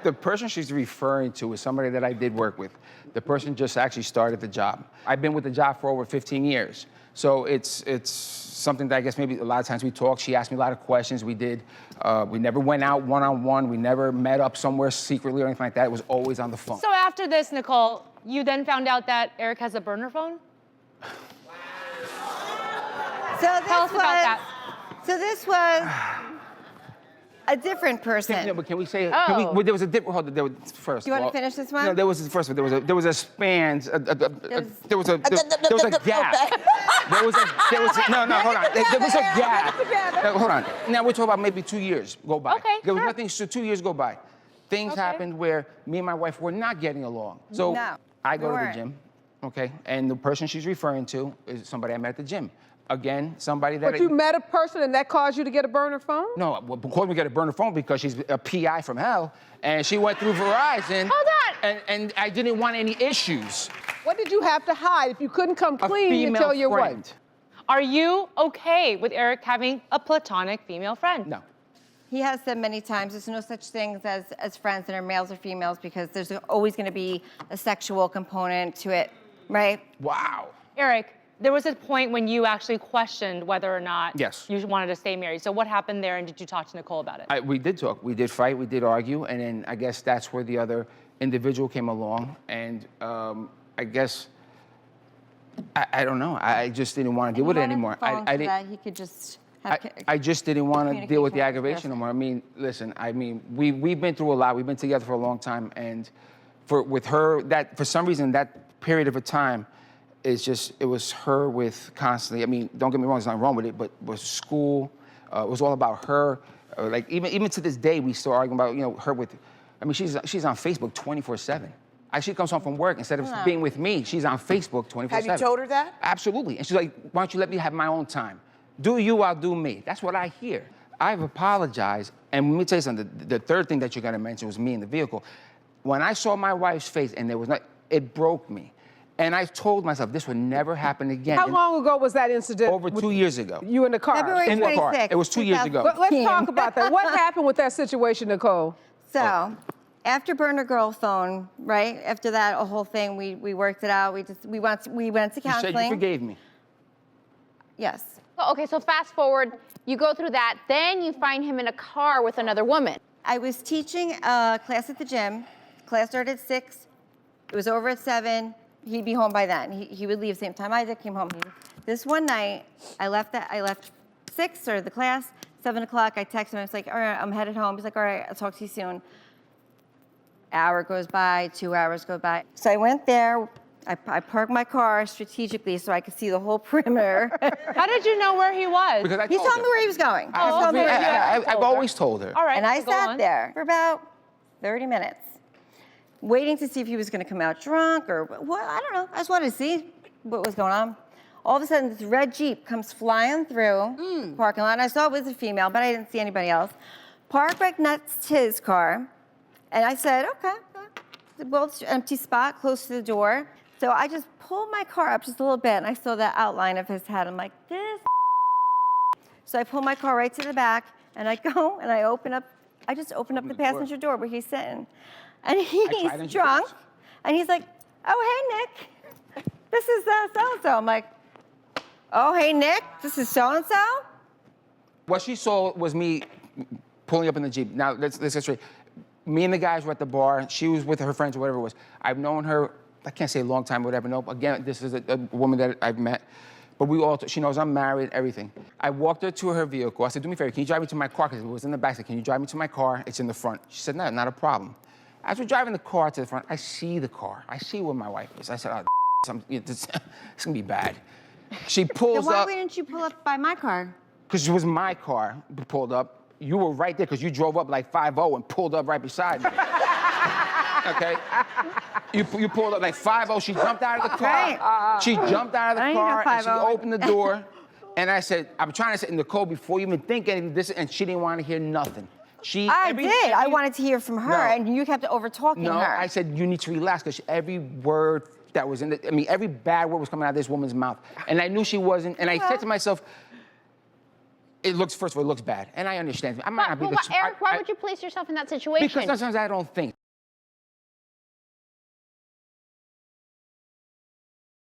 The person she's referring to is somebody that I did work with. The person just actually started the job. I've been with the job for over 15 years. So it's something that I guess maybe a lot of times we talk. She asked me a lot of questions. We never went out one-on-one. We never met up somewhere secretly or anything like that. It was always on the phone. So after this, Nicole, you then found out that Eric has a burner phone? So this Tell us about that. So this was a different person. No, but can we say? Oh. Can we, well, there was a different. Hold on, there was first. Do you want to finish this one? No, there was the first one. There was a span. There was a gap. Hold on. There was a gap. No, hold on. Now we're talking about maybe 2 years go by. Okay, There was sure. nothing. So 2 years go by. Things happened where me and my wife were not getting along. So I go to the gym, okay, and the person she's referring to is somebody I met at the gym. Again, somebody that. But you met a person and that caused you to get a burner phone? No, well, caused me to get a burner phone because she's a PI from hell, and she went through Verizon. Hold on. And I didn't want any issues. What did you have to hide if you couldn't come A clean and female tell your friend. wife? Are you okay with Eric having a platonic female friend? No. He has said many times there's no such things as friends that are males or females because there's always going to be a sexual component to it, right? Wow. Eric, there was a point when you actually questioned whether or not Yes. you wanted to stay married. So what happened there, and did you talk to Nicole about it? We did talk. We did fight. We did argue. And then I guess that's where the other individual came along. And I guess, I don't know. I just didn't want to deal with it anymore. I didn't. That he could just have I just didn't want to deal with the communication with aggravation no more. I mean, listen, we've been through a lot. We've been together for a long time. And with her, for some reason, that period of a time, it was her with constantly, I mean, don't get me wrong, there's nothing wrong with it, but was school, it was all about her. Like, even to this day, we still arguing about, her with, I mean, she's on Facebook 24/7. She comes home from work, instead of being with me, she's on Facebook 24/7. Have you told her that? Absolutely. And she's like, why don't you let me have my own time? Do you, I'll do me. That's what I hear. I've apologized, and let me tell you something, the third thing that you're gonna mention was me in the vehicle. When I saw my wife's face, and it broke me. And I told myself this would never happen again. How long ago was that incident? Over 2 years ago. You in the car? February In the car. 26th, It was 2 years ago. Let's talk about that. What happened with that situation, Nicole? So, after Burner Girl phone, right? After that whole thing, we worked it out. We went to counseling. You said you forgave me. Yes. Okay, so fast forward, you go through that, then you find him in a car with another woman. I was teaching a class at the gym. Class started at 6. It was over at 7. He'd be home by then. He would leave same time I did, came home. This one night, I left 6, started the class, 7 o'clock, I texted him, I was like, all right, I'm headed home. He's like, all right, I'll talk to you soon. Hour goes by, 2 hours go by. So I went there, I parked my car strategically so I could see the whole perimeter. How did you know where he was? Because I He told told her. me where he was going. I've always told her. All right, And I so go sat on. there for about 30 minutes, waiting to see if he was gonna come out drunk or what, I don't know. I just wanted to see what was going on. All of a sudden, this red Jeep comes flying through parking lot. I saw it was a female, but I didn't see anybody else. Parked right next to his car. And I said, okay, well, it's an empty spot close to the door. So I just pulled my car up just a little bit and I saw that outline of his head. I'm like, this. So I pull my car right to the back and I go and I just open up the passenger door where he's sitting. And he's drunk. And he's like, oh, hey, Nick. This is so-and-so. I'm like, oh, hey, Nick, this is so-and-so? What she saw was me pulling up in the Jeep. Now, let's get straight. Me and the guys were at the bar. She was with her friends or whatever it was. I've known her, I can't say a long time or whatever. No, again, this is a woman that I've met. But she knows I'm married, everything. I walked her to her vehicle. I said, do me a favor, can you drive me to my car? Because it was in the back. I said, can you drive me to my car? It's in the front. She said, no, not a problem. As we're driving the car to the front, I see the car. I see where my wife is. I said, oh, it's gonna be bad. She pulls Then up. why didn't you pull up by my car? Because it was my car pulled up. You were right there because you drove up like 5-0 and pulled up right beside me. Okay? You pulled up like 5-0. She jumped out of the car. Right. She jumped out of I the ain't no car and she 5-0. opened the door. And I said, I'm trying to say, Nicole, before you even think anything, and she didn't want to hear nothing. I did. I wanted to hear from her, and you kept over-talking her. No, I said, you need to relax, because every word that was every bad word was coming out of this woman's mouth. And I knew she wasn't, and I said to myself, it looks, first of all, it looks bad. And I understand. I might not be the Eric, why would you place yourself in that situation? Because sometimes I don't think.